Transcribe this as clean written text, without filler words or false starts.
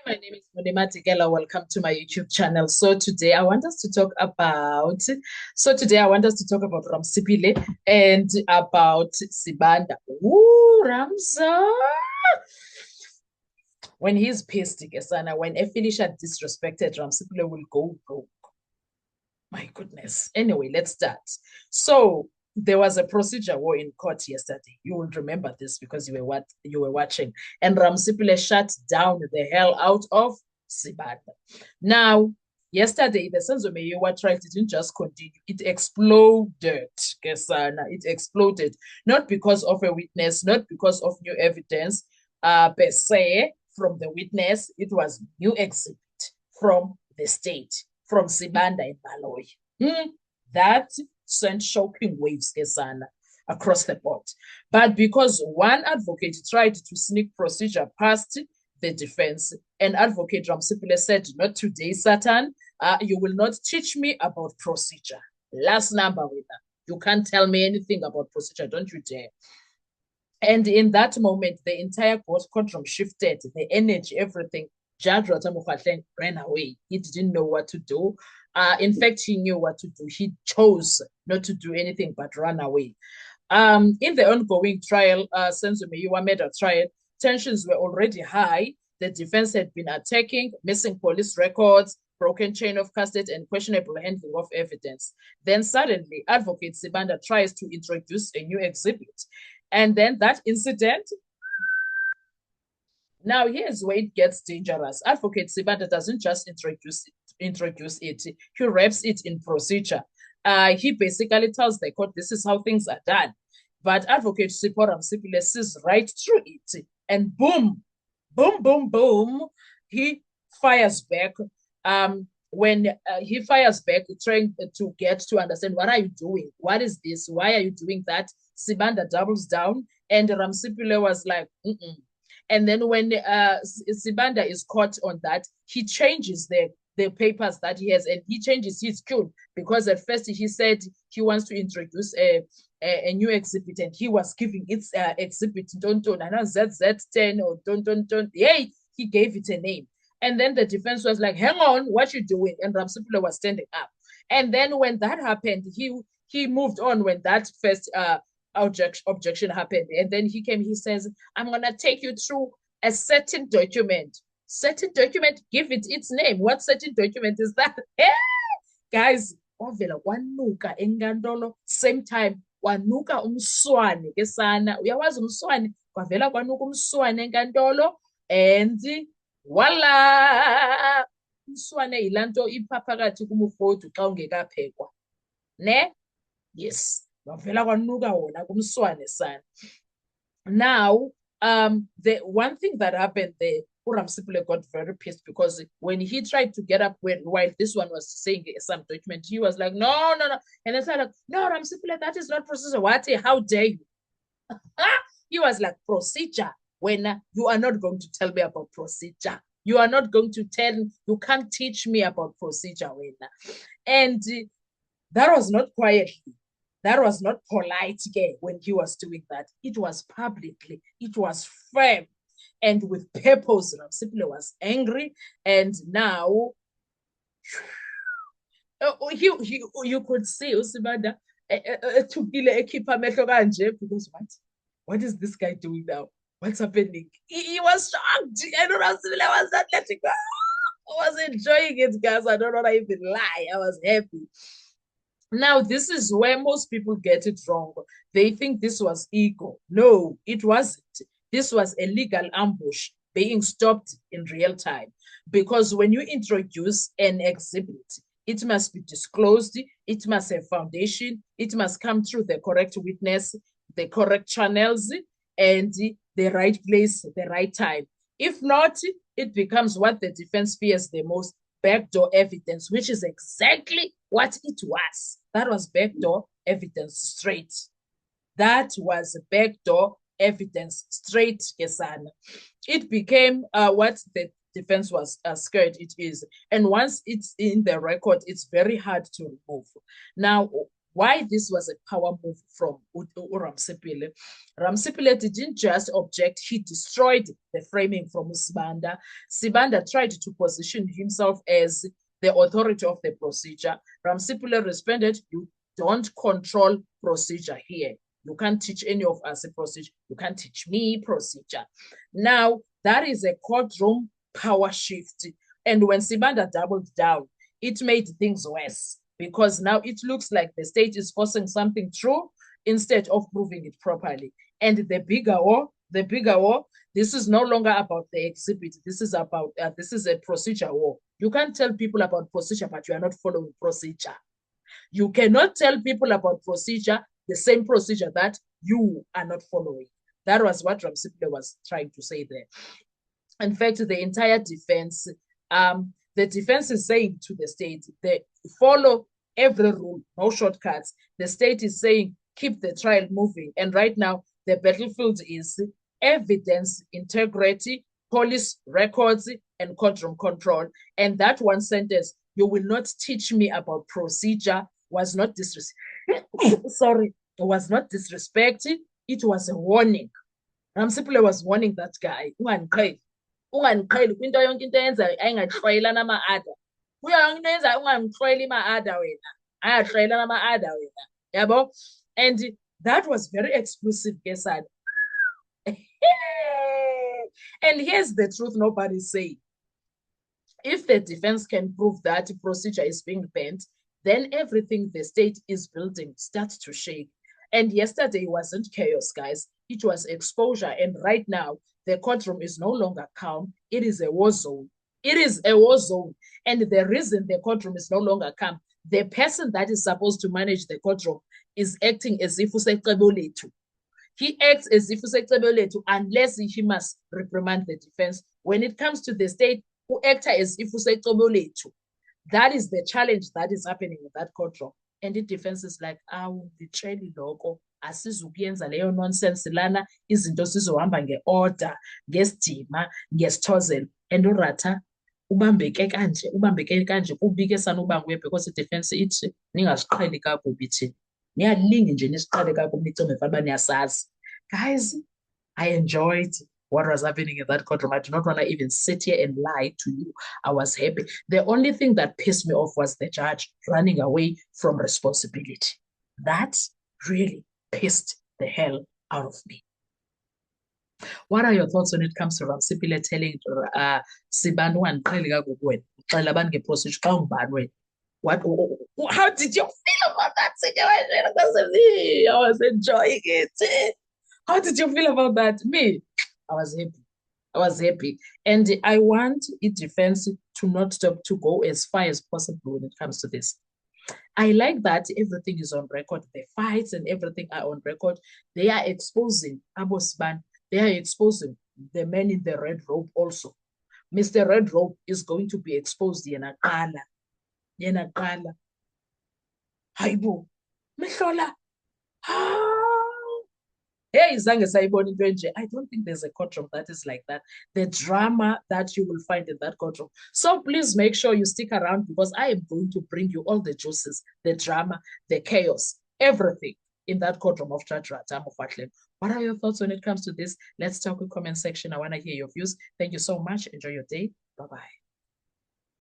My name is Monima Tigela. Welcome to my YouTube channel. Today I want us to talk about Ramsipile and about Sibanda. Ooh, Ramza. When he's pissed, Kesana, when a finisher disrespected, Ramsipile will go broke. My goodness. Anyway, let's start. So there was a procedure war in court yesterday. You will remember this because you were watching. And Ramsipile shut down the hell out of Sibanda. Now, yesterday, the Senzo Meyewa trial didn't just continue. It exploded, Kesana. It exploded. Not because of a witness, not because of new evidence per se from the witness. It was new exhibit from the state, from Sibanda and Baloyi. That sent shocking waves, Kesana, across the board. But because one advocate tried to sneak procedure past the defense, and Advocate Ramsipile said, "Not today, Satan. You will not teach me about procedure. Last number with that. You can't tell me anything about procedure. Don't you dare." And in that moment, the entire courtroom shifted, the energy, everything. Judge Ratamukwateng ran away. He didn't know what to do. In fact, he knew what to do. He chose not to do anything but run away. In the ongoing trial, Senzo Meyiwa made a trial, tensions were already high. The defense had been attacking, missing police records, broken chain of custody, and questionable handling of evidence. Then suddenly, Advocate Sibanda tries to introduce a new exhibit. And then that incident. Now, here's where it gets dangerous. Advocate Sibanda doesn't just introduce it. He wraps it in procedure. He basically tells the court this is how things are done. But Advocate Sipho Ramsipile sees right through it. And boom, boom, boom, boom, he fires back. When he fires back, trying to get to understand, what are you doing? What is this? Why are you doing that? Sibanda doubles down. And Ramsipile was like, mm-mm. And then when Sibanda is caught on that, he changes the papers that he has, and he changes his tune, because at first he said he wants to introduce a new exhibit, and he was giving its exhibit don't ZZ10 or don't. Hey, he gave it a name. And then the defense was like, hang on, what you doing? And Ramsipile was standing up. And then when that happened, he moved on when that first objection happened. And then he says, I'm going to take you through a certain document. Certain document, give it its name. What certain document is that? Guys, wavela kwanuka enkantolo, same time kwanuka umswane ke sana. Uyawazi umswane? Kwavela kwanuka umswane enkantolo, and voila, umswane yilanto iphaphakathi kumufowethu xa ungekaphekwa. Ne? Yes. Wavela kwanuka wona kumswane sana. Now, the one thing that happened there, Ramsipile got very pissed, because when he tried to get up while this one was saying some document, he was like, no. And I said, like, no, Ramsipile, that is not procedure. What? How dare you? He was like, procedure, when you are not going to tell me about procedure. You are not going to you can't teach me about procedure. And that was not quietly. That was not polite when he was doing that. It was publicly. It was firm. And with purpose, Ramsipile was angry. And now, you could see Usibanda because what is this guy doing now? What's happening? He was shocked. I don't know, Ramsipile was not letting go. I was enjoying it, guys. I don't want to even lie. I was happy. Now, this is where most people get it wrong. They think this was ego. No, it wasn't. This was a legal ambush being stopped in real time. Because when you introduce an exhibit, it must be disclosed, it must have foundation, it must come through the correct witness, the correct channels, and the right place, the right time. If not, it becomes what the defense fears the most, backdoor evidence, which is exactly what it was. That was backdoor evidence straight. That was backdoor evidence straight, Kesana. It became what the defense was scared it is. And once it's in the record, it's very hard to remove. Now, why this was a power move from Ramsipile. Ramsipile didn't just object, he destroyed the framing from Sibanda. Sibanda tried to position himself as the authority of the procedure. Ramsipile responded, you don't control procedure here. You can't teach any of us a procedure. You can't teach me procedure. Now, that is a courtroom power shift. And when Sibanda doubled down, it made things worse because now it looks like the state is forcing something through instead of proving it properly. And the bigger war, this is no longer about the exhibit. This is about, this is a procedure war. You can't tell people about procedure, but you are not following procedure. You cannot tell people about procedure, the same procedure that you are not following. That was what Ramsipile was trying to say there. In fact, the entire defense, the defense is saying to the state, they follow every rule, no shortcuts. The state is saying, keep the trial moving. And right now, the battlefield is evidence, integrity, police records, and courtroom control. And that one sentence, you will not teach me about procedure, was not was not disrespected. It was a warning. Ramsipile was warning that guy. Ungangiqheli kwinto yonke into eyenzayo ayingaxhwayela nama-ada kuyo yonke into eyenzayo ungangiqhweli ima-ada wena ayaxhwayela nama-ada wena yabo. And that was very exclusive, Kesad. And here's the truth nobody's saying. If the defense can prove that procedure is being bent, then everything the state is building starts to shake. And yesterday wasn't chaos, guys. It was exposure. And right now, the courtroom is no longer calm. It is a war zone. It is a war zone. And the reason the courtroom is no longer calm, the person that is supposed to manage the courtroom is acting as if he acts as if unless he must reprimand the defense. When it comes to the state, who act as if that is the challenge that is happening in that courtroom. And the defense is like, awunditsheli lokho, asizukuyenza leyo nonsense lana, izinto sizohamba nge-order, ngesidima, ngesithozelo. And uRatha ubambeke kanje kubike sanubangwe because i-defense ithi ningasiqheli kakubi thina. Niyalingi nje nisiqale kakubi nicembe fanele niyasazi. Guys, I enjoyed what was happening in that courtroom. I do not want to even sit here and lie to you. I was happy. The only thing that pissed me off was the judge running away from responsibility. That really pissed the hell out of me. What are your thoughts when it comes to Ramsipile telling Sibanda wangiqheli kakubi uxela abantu ngeprocedure xa ungubani wena? How did you feel about that situation? Because I was enjoying it. How did you feel about that? Me, I was happy. I was happy. And I want defense to not stop, to go as far as possible when it comes to this. I like that everything is on record. The fights and everything are on record. They are exposing Abo Sibanda. They are exposing the man in the red robe also. Mr. Red Robe is going to be exposed. Yena qala. Hayibo. Mehlola. Hey, zange sayibona into enje. I don't think there's a courtroom that is like that. The drama that you will find in that courtroom. So please make sure you stick around because I am going to bring you all the juices, the drama, the chaos, everything in that courtroom of Judge Ratha Mofatlheng. What are your thoughts when it comes to this? Let's talk in the comment section. I want to hear your views. Thank you so much. Enjoy your day. Bye-bye.